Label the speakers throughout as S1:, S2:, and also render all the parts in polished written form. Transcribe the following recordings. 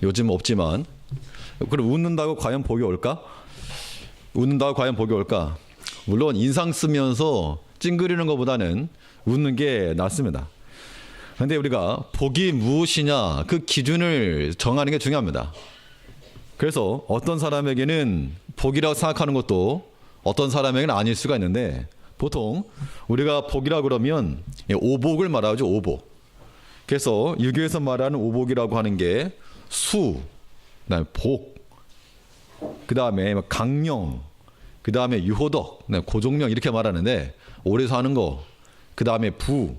S1: 요즘 없지만. 그럼 웃는다고 과연 복이 올까? 웃는다고 과연 복이 올까? 물론 인상 쓰면서 찡그리는 것보다는 웃는 게 낫습니다. 그런데 우리가 복이 무엇이냐 그 기준을 정하는 게 중요합니다. 그래서 어떤 사람에게는 복이라고 생각하는 것도 어떤 사람에게는 아닐 수가 있는데, 보통 우리가 복이라고 그러면 오복을 말하죠. 오복. 그래서 유교에서 말하는 오복이라고 하는 게 수, 그다음에 복, 그다음에 강령, 그다음에 유호덕, 고종령 이렇게 말하는데, 오래 사는 거, 그다음에 부,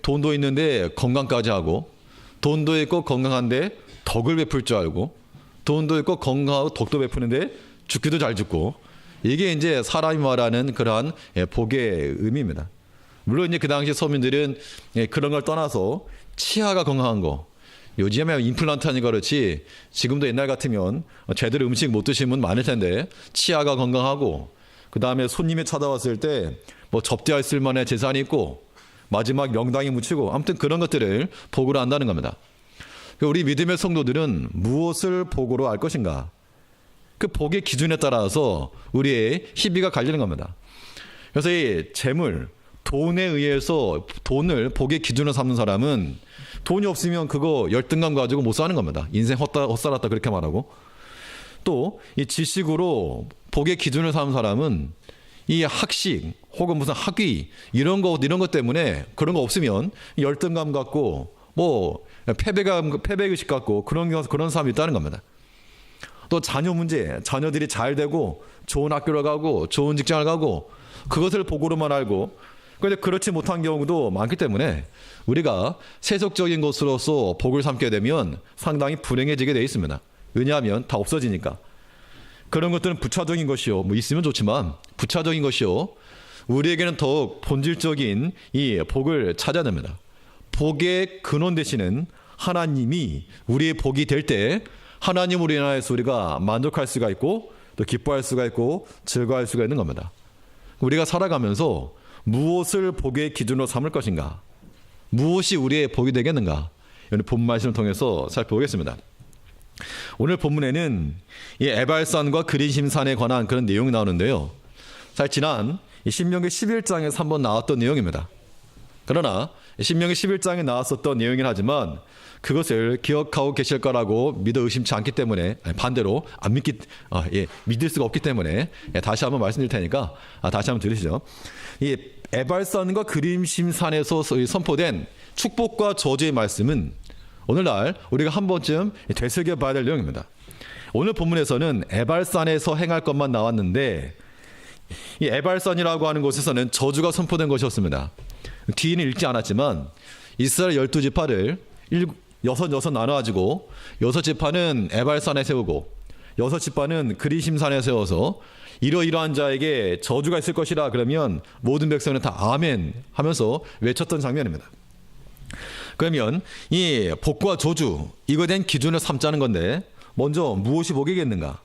S1: 돈도 있는데 건강까지 하고, 돈도 있고 건강한데 덕을 베풀 줄 알고, 돈도 있고 건강하고 덕도 베푸는데 죽기도 잘 죽고, 이게 이제 사람이 말하는 그러한 복의 의미입니다. 물론 이제 그 당시 서민들은 그런 걸 떠나서 치아가 건강한 거, 요즘에 임플란트 하니까 그렇지 지금도 옛날 같으면 제대로 음식 못 드시는 분 많을 텐데, 치아가 건강하고, 그 다음에 손님이 찾아왔을 때 뭐 접대할 쓸만한 재산이 있고, 마지막 명당이 묻히고, 아무튼 그런 것들을 복으로 한다는 겁니다. 우리 믿음의 성도들은 무엇을 복으로 알 것인가? 그 복의 기준에 따라서 우리의 희비가 갈리는 겁니다. 그래서 이 재물, 돈에 의해서 돈을 복의 기준으로 삼는 사람은 돈이 없으면 그거 열등감 가지고 못 사는 겁니다. 인생 헛살았다 그렇게 말하고. 또 이 지식으로 복의 기준을 삼는 사람은 이 학식 혹은 무슨 학위 이런 것 때문에, 그런 거 없으면 열등감 갖고 뭐 패배의식 갖고 그런 사람이 있다는 겁니다. 또 자녀 문제, 자녀들이 잘 되고 좋은 학교를 가고 좋은 직장을 가고, 그것을 복으로만 알고, 그런데 그렇지 못한 경우도 많기 때문에 우리가 세속적인 것으로서 복을 삼게 되면 상당히 불행해지게 되어 있습니다. 왜냐하면 다 없어지니까. 그런 것들은 부차적인 것이요, 뭐 있으면 좋지만 부차적인 것이요, 우리에게는 더욱 본질적인 이 복을 찾아야 됩니다. 복의 근원 되시는 하나님이 우리의 복이 될 때, 하나님으로 인하여서 우리가 만족할 수가 있고, 또 기뻐할 수가 있고, 즐거워할 수가 있는 겁니다. 우리가 살아가면서 무엇을 복의 기준으로 삼을 것인가, 무엇이 우리의 복이 되겠는가, 오늘 본 말씀을 통해서 살펴보겠습니다. 오늘 본문에는 이 에발산과 그리심산에 관한 그런 내용이 나오는데요, 사실 지난 신명기 11장에서 한번 나왔던 내용입니다. 그러나 신명기 11장에 나왔었던 내용이긴 하지만 그것을 기억하고 계실 거라고 믿어 의심치 않기 때문에, 반대로 믿을 수가 없기 때문에 다시 한번 말씀드릴 테니까 다시 한번 들으시죠. 이 에발산과 그리심산에서 선포된 축복과 저주의 말씀은 오늘날 우리가 한 번쯤 되새겨봐야 될 내용입니다. 오늘 본문에서는 에발산에서 행할 것만 나왔는데, 이 에발산이라고 하는 곳에서는 저주가 선포된 것이었습니다. 뒤는 읽지 않았지만 이스라엘 12지파를 여섯 나눠가지고 6지파는 에발산에 세우고 6지파는 그리심산에 세워서 이러이러한 자에게 저주가 있을 것이라 그러면 모든 백성은 다 아멘 하면서 외쳤던 장면입니다. 그러면 이 복과 저주, 이거에 대한 기준을 삼자는 건데, 먼저 무엇이 복이겠는가?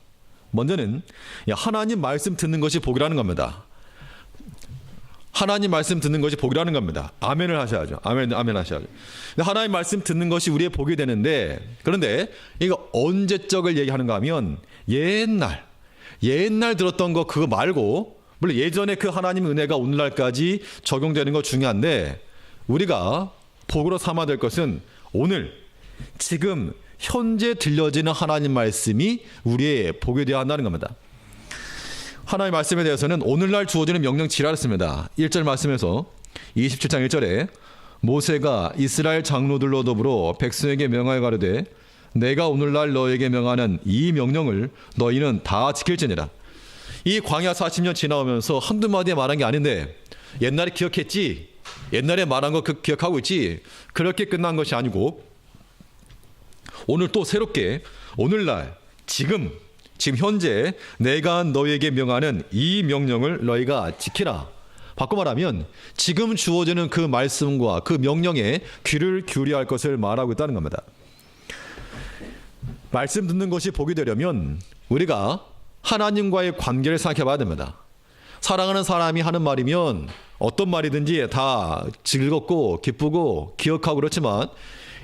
S1: 먼저는 하나님 말씀 듣는 것이 복이라는 겁니다. 하나님 말씀 듣는 것이 복이라는 겁니다. 아멘을 하셔야죠. 아멘 하셔야죠. 하나님 말씀 듣는 것이 우리의 복이 되는데, 그런데 이거 언제적을 얘기하는가 하면 옛날 들었던 거 그거 말고, 물론 예전에 그 하나님 은혜가 오늘날까지 적용되는 거 중요한데, 우리가 복으로 삼아야 될 것은 오늘 지금 현재 들려지는 하나님 말씀이 우리의 복이 되어야 한다는 겁니다. 하나님의 말씀에 대해서는 오늘날 주어지는 명령치라 했습니다. 1절 말씀에서 27장 1절에 모세가 이스라엘 장로들로 더불어 백성에게 명하여 가로되 내가 오늘날 너에게 명하는 이 명령을 너희는 다 지킬지니라. 이 광야 40년 지나오면서 한두 마디에 말한 게 아닌데, 옛날에 기억했지? 옛날에 말한 거 기억하고 있지? 그렇게 끝난 것이 아니고, 오늘 또 새롭게 오늘날 지금 현재 내가 너에게 명하는 이 명령을 너희가 지키라. 바꿔 말하면 지금 주어지는 그 말씀과 그 명령에 귀를 기울여야 할 것을 말하고 있다는 겁니다. 말씀 듣는 것이 복이 되려면 우리가 하나님과의 관계를 생각해 봐야 됩니다. 사랑하는 사람이 하는 말이면 어떤 말이든지 다 즐겁고 기쁘고 기억하고 그렇지만,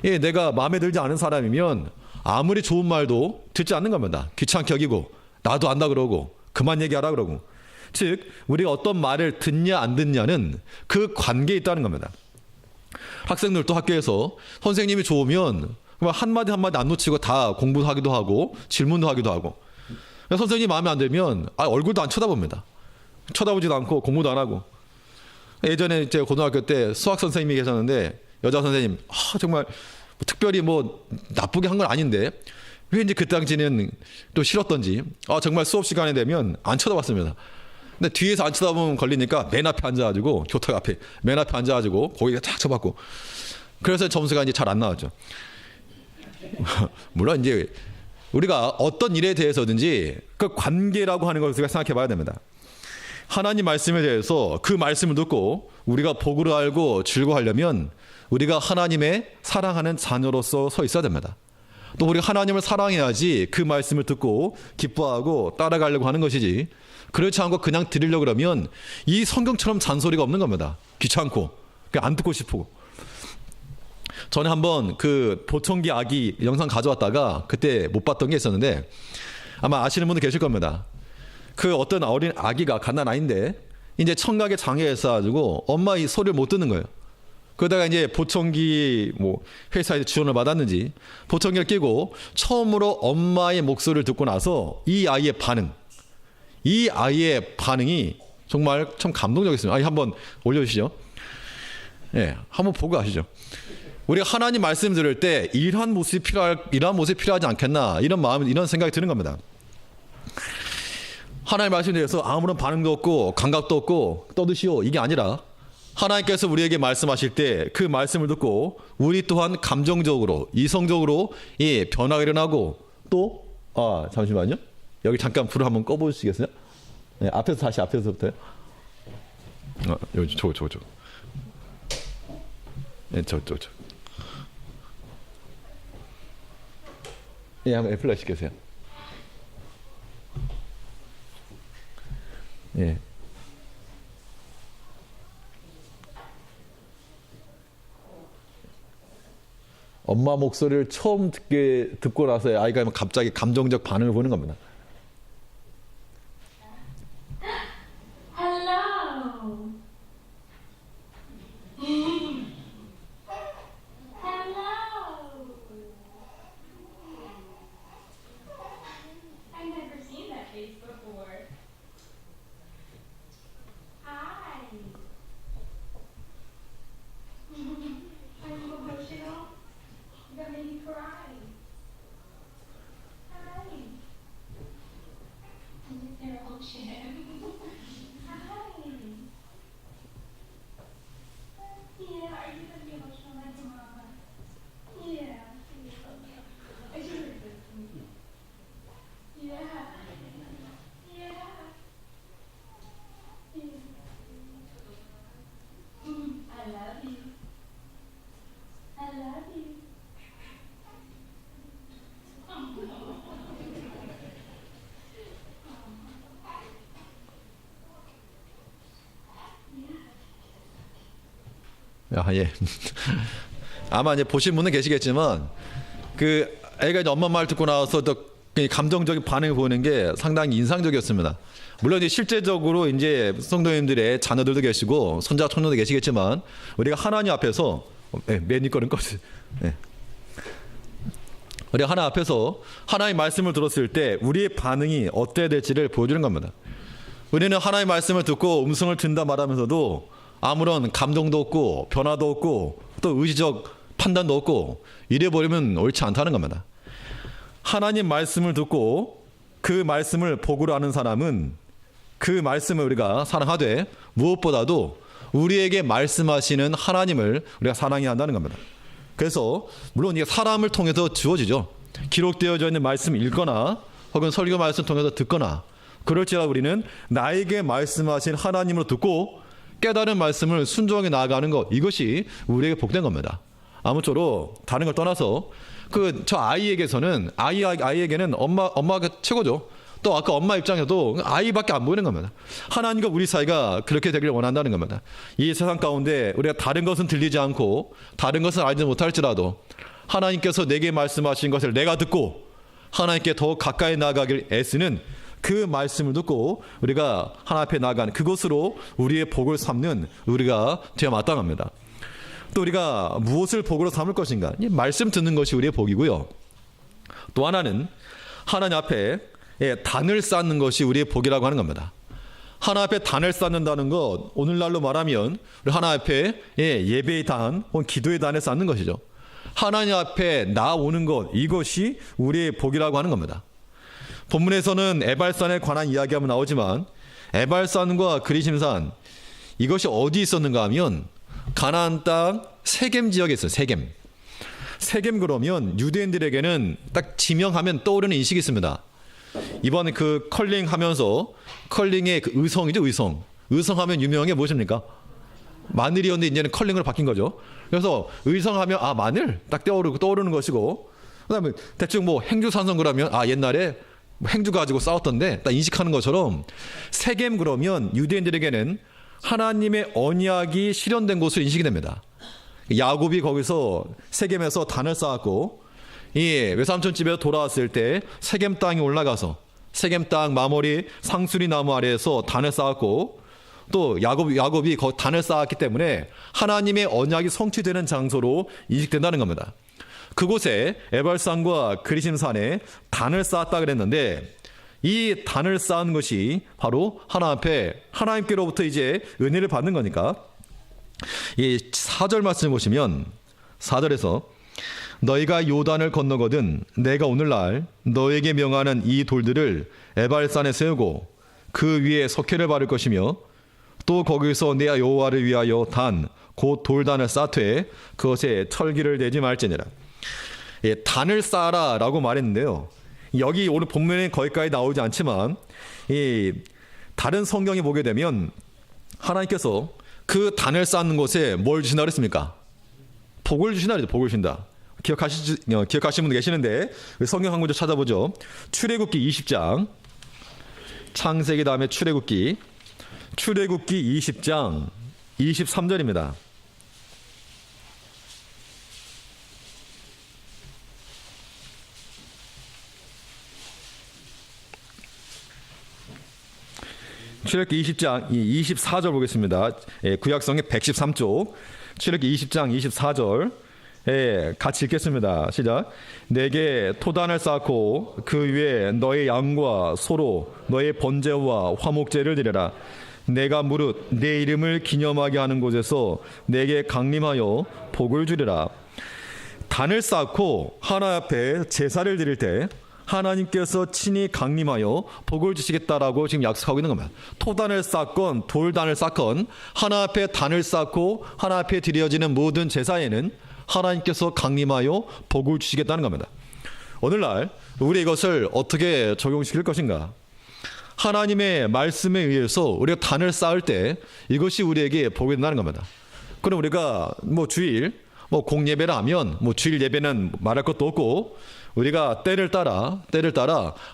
S1: 내가 마음에 들지 않은 사람이면 아무리 좋은 말도 듣지 않는 겁니다. 귀찮게 여기고 나도 안다 그러고 그만 얘기하라 그러고. 즉 우리가 어떤 말을 듣냐 안 듣냐는 그 관계에 있다는 겁니다. 학생들도 학교에서 선생님이 좋으면 한마디 한마디 안 놓치고 다 공부하기도 하고 질문도 하기도 하고, 선생님이 마음에 안 들면 얼굴도 안 쳐다봅니다. 쳐다보지도 않고 공부도 안 하고. 예전에 제가 고등학교 때 수학 선생님이 계셨는데 여자 선생님 정말 특별히 나쁘게 한 건 아닌데 왜 이제 그 당시는 또 싫었던지 정말 수업 시간에 되면 안 쳐다봤습니다. 근데 뒤에서 안 쳐다보면 걸리니까 맨 앞에 앉아가지고 교탁 앞에 맨 앞에 앉아가지고 고개가 쫙 쳐봤고, 그래서 점수가 이제 잘 안 나왔죠. 물론 이제 우리가 어떤 일에 대해서든지 그 관계라고 하는 것을 우리가 생각해 봐야 됩니다. 하나님 말씀에 대해서 그 말씀을 듣고 우리가 복으로 알고 즐거워하려면 우리가 하나님의 사랑하는 자녀로서 서 있어야 됩니다. 또 우리가 하나님을 사랑해야지 그 말씀을 듣고 기뻐하고 따라가려고 하는 것이지, 그렇지 않고 그냥 들으려고 그러면 이 성경처럼 잔소리가 없는 겁니다. 귀찮고 그냥 안 듣고 싶고. 전에 한번 그 보청기 아기 영상 가져왔다가 그때 못 봤던 게 있었는데 아마 아시는 분들 계실 겁니다. 그 어떤 어린 아기가 갓난아이인데 이제 청각에 장애가 있어가지고 엄마 이 소리를 못 듣는 거예요. 그러다가 이제 보청기 회사에서 지원을 받았는지 보청기를 끼고 처음으로 엄마의 목소리를 듣고 나서 이 아이의 반응이 정말 참 감동적이었습니다. 한번 올려주시죠. 한번 보고 가시죠. 우리가 하나님 말씀 들을 때 이러한 모습이 필요하지 않겠나, 이런 생각이 드는 겁니다. 하나님 말씀에 대해서 아무런 반응도 없고 감각도 없고 떠드시오 이게 아니라, 하나님께서 우리에게 말씀하실 때 그 말씀을 듣고 우리 또한 감정적으로 이성적으로 변화가 일어나고, 또 잠시만요, 여기 잠깐 불을 한번 꺼보시겠어요? 앞에서 다시 앞에서부터요. 여기 저. 한번 애플라시 계세요. 엄마 목소리를 처음 듣고 나서 아이가 갑자기 감정적 반응을 보는 겁니다.
S2: Hello. Hello. I've never seen that face before. Hi. Are you emotional? You're gonna make me cry. Hi. I'm just their ocean. Hi. Yeah, are you gonna be emotional like your mama? Yeah. Are you really good to me? Yeah. Yeah. I love you. I love you.
S1: 예. 아마 이제 보신 분은 계시겠지만 그 애가 이제 엄마 말 듣고 나서 또 감정적인 반응을 보이는 게 상당히 인상적이었습니다. 물론 이제 실제적으로 이제 성도님들의 자녀들도 계시고 손자 손녀도 계시겠지만 우리가 하나님 앞에서 매니 거는 꺼지. 우리가 하나님 앞에서 하나님 말씀을 들었을 때 우리의 반응이 어때야 될지를 보여주는 겁니다. 우리는 하나님 말씀을 듣고 음성을 듣는다 말하면서도 아무런 감동도 없고 변화도 없고 또 의지적 판단도 없고 이래버리면 옳지 않다는 겁니다. 하나님 말씀을 듣고 그 말씀을 복으로 하는 사람은 그 말씀을 우리가 사랑하되 무엇보다도 우리에게 말씀하시는 하나님을 우리가 사랑해야 한다는 겁니다. 그래서 물론 이게 사람을 통해서 주어지죠. 기록되어져 있는 말씀을 읽거나 혹은 설교 말씀을 통해서 듣거나, 그럴지라도 우리는 나에게 말씀하신 하나님으로 듣고 깨달은 말씀을 순종하게 나아가는 것, 이것이 우리에게 복된 겁니다. 아무쪼록 다른 걸 떠나서 저 아이에게서는 아이에게는 엄마가 최고죠. 또 아까 엄마 입장에도 아이밖에 안 보이는 겁니다. 하나님과 우리 사이가 그렇게 되기를 원한다는 겁니다. 이 세상 가운데 우리가 다른 것은 들리지 않고 다른 것은 알지 못할지라도 하나님께서 내게 말씀하신 것을 내가 듣고 하나님께 더 가까이 나아가길 애쓰는 그 말씀을 듣고 우리가 하나님 앞에 나아가는 그것으로 우리의 복을 삼는 우리가 되어 마땅합니다. 또 우리가 무엇을 복으로 삼을 것인가? 말씀 듣는 것이 우리의 복이고요. 또 하나는 하나님 앞에 단을 쌓는 것이 우리의 복이라고 하는 겁니다. 하나님 앞에 단을 쌓는다는 것, 오늘날로 말하면 우리 하나님 앞에 예배의 단 혹은 기도의 단을 쌓는 것이죠. 하나님 앞에 나오는 것, 이것이 우리의 복이라고 하는 겁니다. 본문에서는 에발산에 관한 이야기가 나오지만 에발산과 그리심산, 이것이 어디 있었는가 하면 가나안 땅 세겜 지역에 있어요. 세겜 그러면 유대인들에게는 딱 지명하면 떠오르는 인식이 있습니다. 이번에 그 컬링 하면서 컬링의 그 의성이죠. 의성하면 유명한 게 무엇입니까? 마늘이었는데 이제는 컬링으로 바뀐 거죠. 그래서 의성하면 마늘 딱 떠오르는 것이고, 그다음에 대충 뭐 행주산성 그러면 옛날에 행주 가지고 싸웠던데 딱 인식하는 것처럼 세겜 그러면 유대인들에게는 하나님의 언약이 실현된 곳으로 인식이 됩니다. 야곱이 거기서 세겜에서 단을 쌓았고 이 외삼촌 집에 돌아왔을 때 세겜 땅에 올라가서 세겜 땅 마머리 상수리 나무 아래에서 단을 쌓았고, 또 야곱이 거 단을 쌓았기 때문에 하나님의 언약이 성취되는 장소로 인식된다는 겁니다. 그곳에 에발산과 그리심산에 단을 쌓았다 그랬는데 이 단을 쌓은 것이 바로 하나님 앞에 하나님께로부터 이제 은혜를 받는 거니까, 이 4절 말씀 보시면 4절에서 너희가 요단을 건너거든 내가 오늘날 너에게 명하는 이 돌들을 에발산에 세우고 그 위에 석회를 바를 것이며 또 거기서 내 여호와를 위하여 단 곧 돌단을 쌓되 그것에 철기를 내지 말지니라. 단을 쌓아라 라고 말했는데요, 여기 오늘 본문에 거기까지 나오지 않지만 이 다른 성경에 보게 되면 하나님께서 그 단을 쌓는 곳에 뭘 주신다 그랬습니까? 복을 주신다 그랬죠. 복을 주신다. 기억하시는 분들 계시는데 성경 한 구절 찾아보죠. 출애굽기 20장, 창세기 다음에 출애굽기 20장 23절입니다. 출애굽기 20장 24절 보겠습니다. 구약성의 113쪽 출애굽기 20장 24절 같이 읽겠습니다. 시작. 내게 토단을 쌓고 그 위에 너의 양과 소로 너의 번제와 화목제를 드려라. 내가 무릇 내 이름을 기념하게 하는 곳에서 내게 강림하여 복을 주리라. 단을 쌓고 하나님 앞에 제사를 드릴 때 하나님께서 친히 강림하여 복을 주시겠다라고 지금 약속하고 있는 겁니다. 토단을 쌓건 돌단을 쌓건 하나님 앞에 단을 쌓고 하나님 앞에 드려지는 모든 제사에는 하나님께서 강림하여 복을 주시겠다는 겁니다. 오늘날 우리 이것을 어떻게 적용시킬 것인가? 하나님의 말씀에 의해서 우리가 단을 쌓을 때 이것이 우리에게 복이 된다는 겁니다. 그럼 우리가 주일 공예배를 하면 주일 예배는 말할 것도 없고, 우리가 때를 따라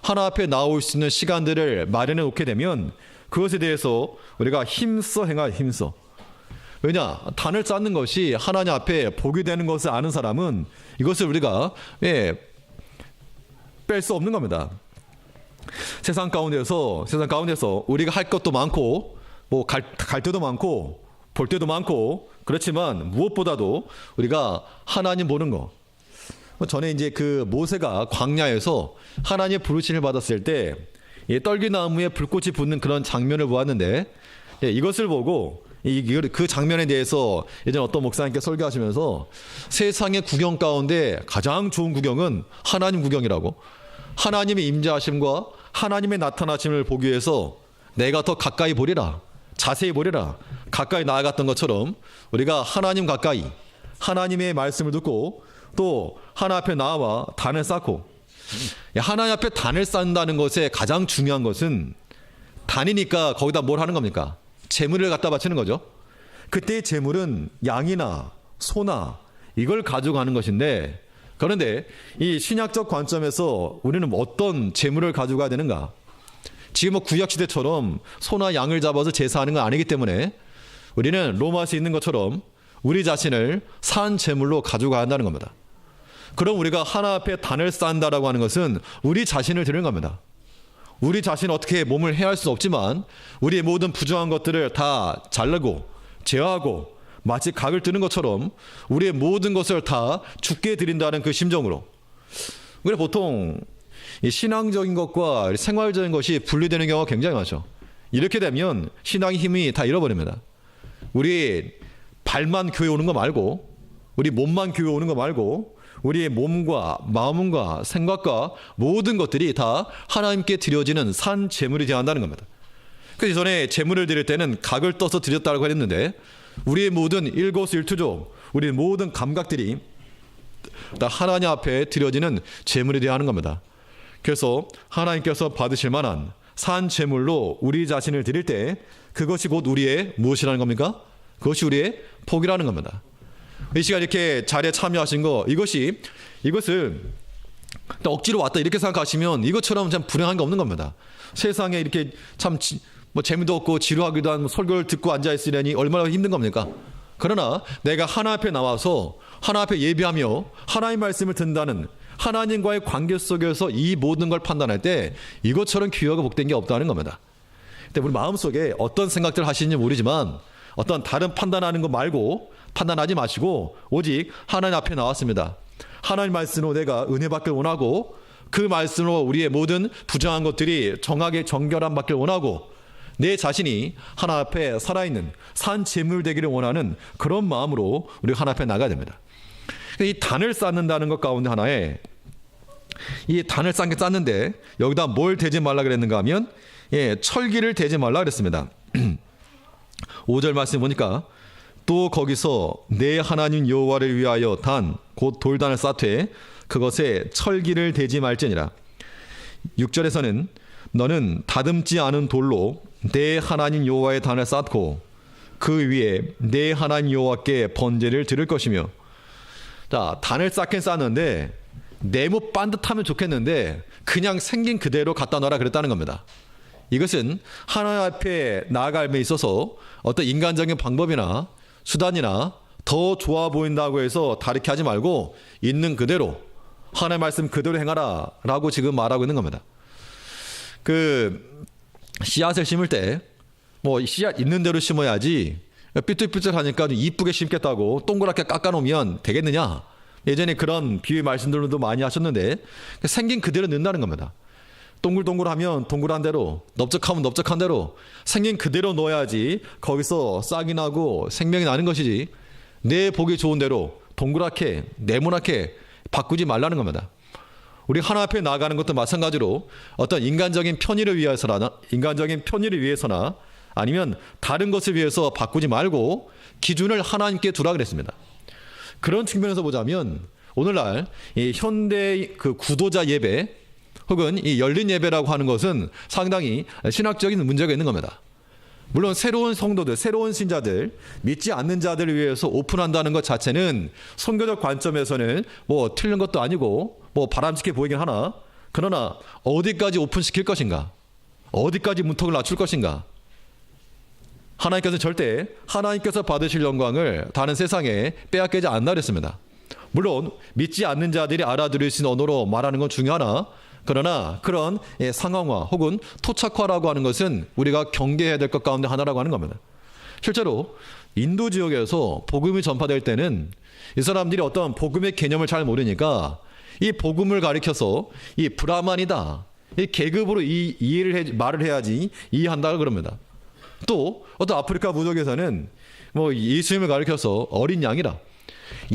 S1: 하나님 앞에 나올 수 있는 시간들을 마련해 놓게 되면 그것에 대해서 우리가 힘써 행하여 힘써. 왜냐? 단을 쌓는 것이 하나님 앞에 복이 되는 것을 아는 사람은 이것을 우리가 뺄 수 없는 겁니다. 세상 가운데서 우리가 할 것도 많고 갈 때도 많고 볼 때도 많고, 그렇지만 무엇보다도 우리가 하나님 보는 거. 전에 이제 그 모세가 광야에서 하나님의 부르심을 받았을 때 떨기나무에 불꽃이 붙는 그런 장면을 보았는데, 이것을 보고 그 장면에 대해서 예전에 어떤 목사님께 설교하시면서 세상의 구경 가운데 가장 좋은 구경은 하나님 구경이라고, 하나님의 임재하심과 하나님의 나타나심을 보기 위해서 내가 더 가까이 보리라, 자세히 보리라, 가까이 나아갔던 것처럼 우리가 하나님 가까이 하나님의 말씀을 듣고 또 하나님 앞에 나와 단을 쌓고, 하나님 앞에 단을 쌓는다는 것에 가장 중요한 것은 단이니까 거기다 뭘 하는 겁니까? 재물을 갖다 바치는 거죠. 그때의 재물은 양이나 소나 이걸 가져가는 것인데, 그런데 이 신약적 관점에서 우리는 어떤 재물을 가져가야 되는가? 지금 구약시대처럼 소나 양을 잡아서 제사하는 건 아니기 때문에 우리는 로마서에 있는 것처럼 우리 자신을 산 재물로 가져가야 한다는 겁니다. 그럼 우리가 하나 앞에 단을 쌓는다라고 하는 것은 우리 자신을 드리는 겁니다. 우리 자신 어떻게 몸을 해할 수 없지만 우리의 모든 부정한 것들을 다 자르고 제어하고 마치 각을 뜨는 것처럼 우리의 모든 것을 다 죽게 드린다는 그 심정으로. 우리가 보통 이 신앙적인 것과 생활적인 것이 분리되는 경우가 굉장히 많죠. 이렇게 되면 신앙의 힘이 다 잃어버립니다. 우리 발만 교회 오는 거 말고, 우리 몸만 교회 오는 거 말고, 우리의 몸과 마음과 생각과 모든 것들이 다 하나님께 드려지는 산 제물이 되어야 한다는 겁니다. 그래서 전에 제물을 드릴 때는 각을 떠서 드렸다고 했는데, 우리의 모든 일거수일투족, 우리의 모든 감각들이 다 하나님 앞에 드려지는 제물이 되어야 하는 겁니다. 그래서 하나님께서 받으실 만한 산 제물로 우리 자신을 드릴 때 그것이 곧 우리의 무엇이라는 겁니까? 그것이 우리의 복이라는 겁니다. 이 시간 이렇게 자리에 참여하신 거, 이것을 억지로 왔다 이렇게 생각하시면 이것처럼 참 불행한 게 없는 겁니다. 세상에 이렇게 참 재미도 없고 지루하기도 한 설교를 듣고 앉아있으려니 얼마나 힘든 겁니까? 그러나 내가 하나 앞에 나와서 하나 앞에 예배하며 하나님의 말씀을 듣는다는 하나님과의 관계 속에서 이 모든 걸 판단할 때 이것처럼 귀하고 복된 게 없다는 겁니다. 근데 우리 마음속에 어떤 생각들을 하시는지 모르지만 어떤 다른 판단하는 거 말고 판단하지 마시고 오직 하나님 앞에 나왔습니다. 하나님 말씀으로 내가 은혜 받길 원하고 그 말씀으로 우리의 모든 부정한 것들이 정하게 정결함 받길 원하고 내 자신이 하나님 앞에 살아있는 산 제물 되기를 원하는 그런 마음으로 우리가 하나님 앞에 나가야 됩니다. 이 단을 쌓는다는 것 가운데 하나에 이 단을 쌓는데 여기다 뭘 대지 말라 그랬는가 하면 철기를 대지 말라 그랬습니다. 5절 말씀 보니까 또 거기서 내 하나님 여호와를 위하여 단 곧 돌단을 쌓되 그것에 철기를 대지 말지니라. 6절에서는 너는 다듬지 않은 돌로 내 하나님 여호와의 단을 쌓고 그 위에 내 하나님 여호와께 번제를 드릴 것이며. 자, 단을 쌓긴 쌓는데 네모 반듯하면 좋겠는데 그냥 생긴 그대로 갖다 놔라 그랬다는 겁니다. 이것은 하나님 앞에 나아감에 있어서 어떤 인간적인 방법이나 수단이나 더 좋아 보인다고 해서 다르게 하지 말고 있는 그대로 하나님의 말씀 그대로 행하라 라고 지금 말하고 있는 겁니다. 그 씨앗을 심을 때 뭐 씨앗 있는 대로 심어야지 삐뚤삐뚤하니까 이쁘게 심겠다고 동그랗게 깎아놓으면 되겠느냐. 예전에 그런 비유 말씀들도 많이 하셨는데 생긴 그대로 넣는다는 겁니다. 동글동글하면 동글한 대로, 넓적하면 넓적한 대로 생긴 그대로 넣어야지 거기서 싹이 나고 생명이 나는 것이지 내 보기 좋은 대로 동그랗게 네모나게 바꾸지 말라는 겁니다. 우리 하나 앞에 나아가는 것도 마찬가지로 어떤 인간적인 편의를 위해서나 아니면 다른 것을 위해서 바꾸지 말고 기준을 하나님께 두라 그랬습니다. 그런 측면에서 보자면 오늘날 이 현대 그 구도자 예배 혹은 이 열린 예배라고 하는 것은 상당히 신학적인 문제가 있는 겁니다. 물론 새로운 성도들, 새로운 신자들, 믿지 않는 자들을 위해서 오픈한다는 것 자체는 선교적 관점에서는 뭐 틀린 것도 아니고 뭐 바람직해 보이긴 하나, 그러나 어디까지 오픈시킬 것인가, 어디까지 문턱을 낮출 것인가. 하나님께서 절대 하나님께서 받으실 영광을 다른 세상에 빼앗기지 않는다 그랬습니다. 물론 믿지 않는 자들이 알아들을 수 있는 언어로 말하는 건 중요하나, 그러나 그런 상황화 혹은 토착화라고 하는 것은 우리가 경계해야 될 것 가운데 하나라고 하는 겁니다. 실제로 인도 지역에서 복음이 전파될 때는 이 사람들이 어떤 복음의 개념을 잘 모르니까 이 복음을 가리켜서 이 브라만이다, 이 계급으로 말을 해야지 이해한다고 그럽니다. 또 어떤 아프리카 부족에서는 뭐 예수님을 가리켜서 어린 양이라,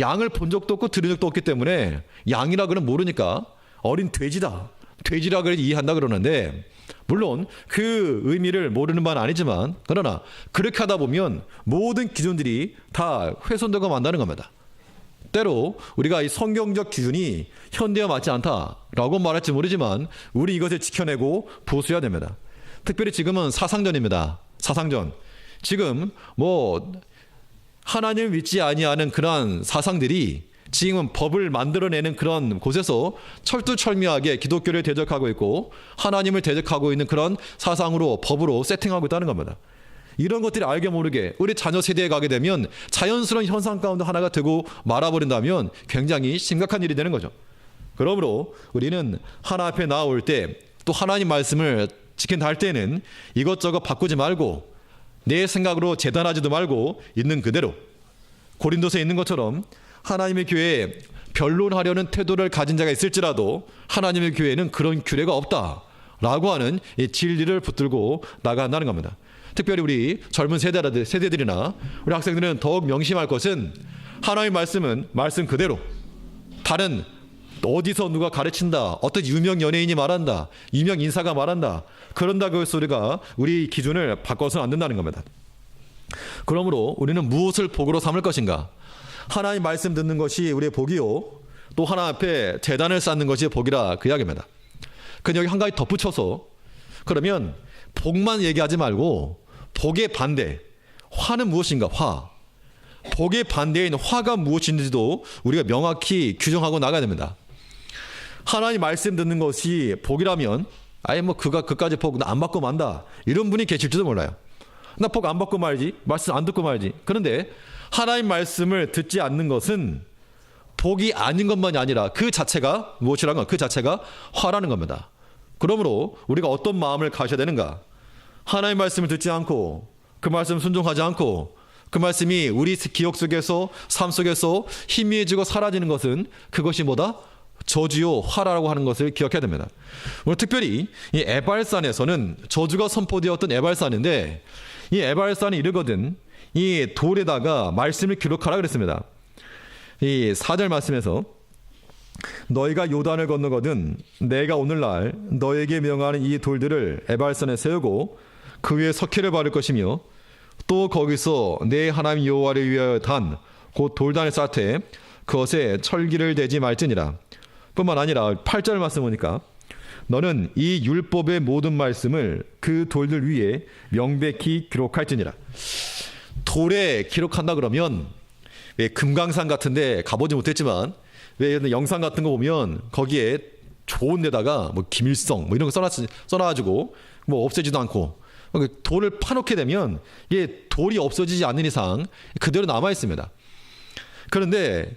S1: 양을 본 적도 없고 들은 적도 없기 때문에 양이라 그러면 모르니까 어린 돼지다, 돼지라 그래 이해한다 그러는데, 물론 그 의미를 모르는 바는 아니지만 그러나 그렇게 하다 보면 모든 기준들이 다 훼손되고 만다는 겁니다. 때로 우리가 이 성경적 기준이 현대와 맞지 않다라고 말할지 모르지만 우리 이것을 지켜내고 보수해야 됩니다. 특별히 지금은 사상전입니다. 사상전. 지금 뭐 하나님을 믿지 아니하는 그러한 사상들이 지금은 법을 만들어내는 그런 곳에서 철두철미하게 기독교를 대적하고 있고 하나님을 대적하고 있는 그런 사상으로, 법으로 세팅하고 있다는 겁니다. 이런 것들이 알게 모르게 우리 자녀 세대에 가게 되면 자연스러운 현상 가운데 하나가 되고 말아버린다면 굉장히 심각한 일이 되는 거죠. 그러므로 우리는 하나 앞에 나올 때 또 하나님 말씀을 지킨다 할 때는 이것저것 바꾸지 말고 내 생각으로 재단하지도 말고 있는 그대로 고린도서에 있는 것처럼 하나님의 교회에 변론하려는 태도를 가진 자가 있을지라도 하나님의 교회에는 그런 규례가 없다라고 하는 이 진리를 붙들고 나간다는 겁니다. 특별히 우리 젊은 세대들이나 우리 학생들은 더욱 명심할 것은 하나님의 말씀은 말씀 그대로, 다른 어디서 누가 가르친다, 어떤 유명 연예인이 말한다, 유명 인사가 말한다, 그런다고 해서 우리 기준을 바꿔서는 안 된다는 겁니다. 그러므로 우리는 무엇을 복으로 삼을 것인가? 하나님 말씀 듣는 것이 우리의 복이요, 또 하나 앞에 제단을 쌓는 것이 복이라 그 이야기입니다. 근데 여기 한 가지 덧붙여서, 그러면 복만 얘기하지 말고 복의 반대, 화는 무엇인가? 화. 복의 반대인 화가 무엇인지도 우리가 명확히 규정하고 나가야 됩니다. 하나님 말씀 듣는 것이 복이라면 아예 뭐 그까지 복 안 받고 만다 이런 분이 계실지도 몰라요. 나 복 안 받고 말지, 말씀 안 듣고 말지. 그런데 하나님 말씀을 듣지 않는 것은 복이 아닌 것만이 아니라 그 자체가 무엇이라는 건 그 자체가 화라는 겁니다. 그러므로 우리가 어떤 마음을 가져야 되는가? 하나님 말씀을 듣지 않고 그 말씀 순종하지 않고 그 말씀이 우리 기억 속에서 삶 속에서 희미해지고 사라지는 것은 그것이 뭐다? 저주요 화라고 하는 것을 기억해야 됩니다. 오늘 특별히 이 에발산에서는 저주가 선포되었던 에발산인데, 이 에발산이 이르거든 이 돌에다가 말씀을 기록하라 그랬습니다. 이 4절 말씀에서 너희가 요단을 건너거든 내가 오늘날 너에게 명하는 이 돌들을 에발산에 세우고 그 위에 석회를 바를 것이며 또 거기서 내 하나님 여호와를 위하여 단 곧 돌단을 쌓되 그것에 철기를 대지 말지니라. 뿐만 아니라 8절 말씀 보니까 너는 이 율법의 모든 말씀을 그 돌들 위에 명백히 기록할지니라. 돌에 기록한다 그러면 왜 금강산 같은데 가보지 못했지만 왜 영상 같은 거 보면 거기에 좋은 데다가 뭐 김일성 뭐 이런 거 써놔가지고 뭐 없애지도 않고 돌을 파놓게 되면 이게 돌이 없어지지 않는 이상 그대로 남아 있습니다. 그런데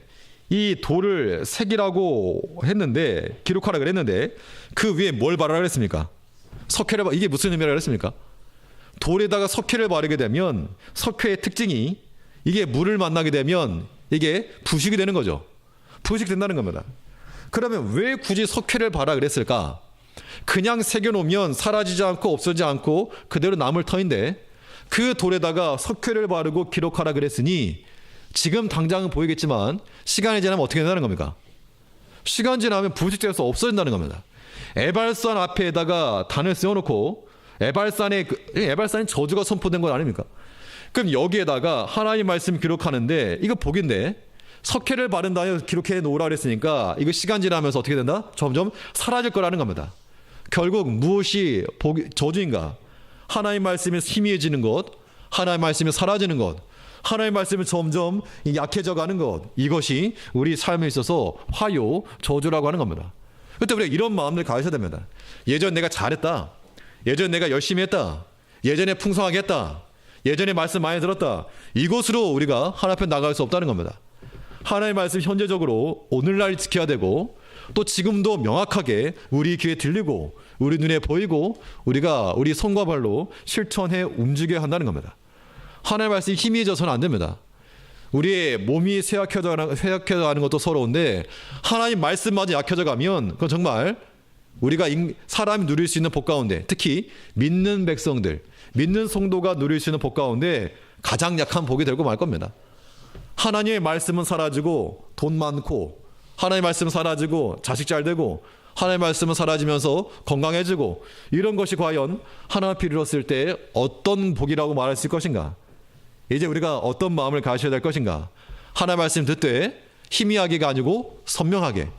S1: 이 돌을 색이라고 했는데 기록하라 그랬는데 그 위에 뭘 바르라 그랬습니까? 석회를 이게 무슨 의미라 그랬습니까? 돌에다가 석회를 바르게 되면 석회의 특징이 이게 물을 만나게 되면 이게 부식이 되는 거죠. 부식된다는 겁니다. 그러면 왜 굳이 석회를 바르라 그랬을까? 그냥 새겨놓으면 사라지지 않고 없어지지 않고 그대로 남을 터인데 그 돌에다가 석회를 바르고 기록하라 그랬으니 지금 당장은 보이겠지만 시간이 지나면 어떻게 된다는 겁니까? 시간 지나면 부식돼서 없어진다는 겁니다. 에발산 앞에다가 단을 세워놓고 에발산이 저주가 선포된 건 아닙니까? 그럼 여기에다가 하나님 말씀 기록하는데 이거 복인데 석회를 바른 다음에 기록해 놓으라 그랬으니까 이거 시간 지나면서 어떻게 된다? 점점 사라질 거라는 겁니다. 결국 무엇이 저주인가? 하나님 말씀이 희미해지는 것, 하나님 말씀이 사라지는 것, 하나님의 말씀이 점점 약해져 가는 것, 이것이 우리 삶에 있어서 화요, 저주라고 하는 겁니다. 그때 우리가 이런 마음을 가져야 됩니다. 예전 내가 잘했다, 예전 내가 열심히 했다, 예전에 풍성하게 했다, 예전에 말씀 많이 들었다, 이것으로 우리가 하나님 앞에 나갈 수 없다는 겁니다. 하나님의 말씀 현재적으로 오늘날 지켜야 되고 또 지금도 명확하게 우리 귀에 들리고 우리 눈에 보이고 우리가 우리 손과 발로 실천해 움직여야 한다는 겁니다. 하나님의 말씀이 희미해져서는 안 됩니다. 우리의 몸이 쇠약해져 가는 것도 서러운데 하나님 말씀마저 약해져 가면 그건 정말 우리가 사람이 누릴 수 있는 복 가운데, 특히 믿는 백성들, 믿는 성도가 누릴 수 있는 복 가운데 가장 약한 복이 되고 말 겁니다. 하나님의 말씀은 사라지고 돈 많고, 하나님의 말씀은 사라지고 자식 잘 되고, 하나님의 말씀은 사라지면서 건강해지고, 이런 것이 과연 하나님 앞에 이르렀을 때 어떤 복이라고 말할 수 있을 것인가? 이제 우리가 어떤 마음을 가져야 될 것인가? 하나님의 말씀 듣되 희미하게가 아니고 선명하게,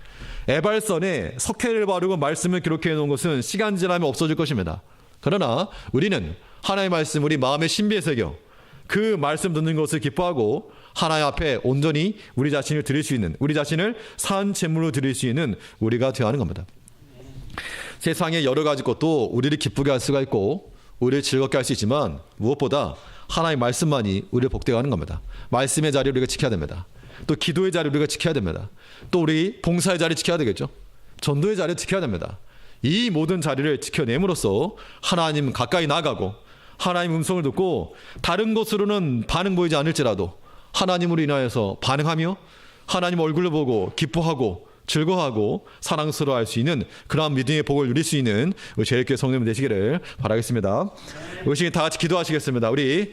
S1: 에발선에 석회를 바르고 말씀을 기록해 놓은 것은 시간 지나면 없어질 것입니다. 그러나 우리는 하나님의 말씀 우리 마음의 신비에 새겨 그 말씀 듣는 것을 기뻐하고 하나님 앞에 온전히 우리 자신을 드릴 수 있는, 우리 자신을 산 제물로 드릴 수 있는 우리가 되어야 하는 겁니다. 세상에 여러 가지 것도 우리를 기쁘게 할 수가 있고 우리를 즐겁게 할 수 있지만 무엇보다 하나님의 말씀만이 우리를 복되게 하는 겁니다. 말씀의 자리 우리가 지켜야 됩니다. 또 기도의 자리 우리가 지켜야 됩니다. 또 우리 봉사의 자리 지켜야 되겠죠. 전도의 자리 지켜야 됩니다. 이 모든 자리를 지켜냄으로써 하나님 가까이 나가고 하나님 음성을 듣고 다른 것으로는 반응 보이지 않을지라도 하나님으로 인하여서 반응하며 하나님 얼굴을 보고 기뻐하고 즐거워하고 사랑스러워할 수 있는 그러한 믿음의 복을 누릴 수 있는 우리 제일교회 성도님 되시기를 바라겠습니다. 우리 다 같이 기도하시겠습니다. 우리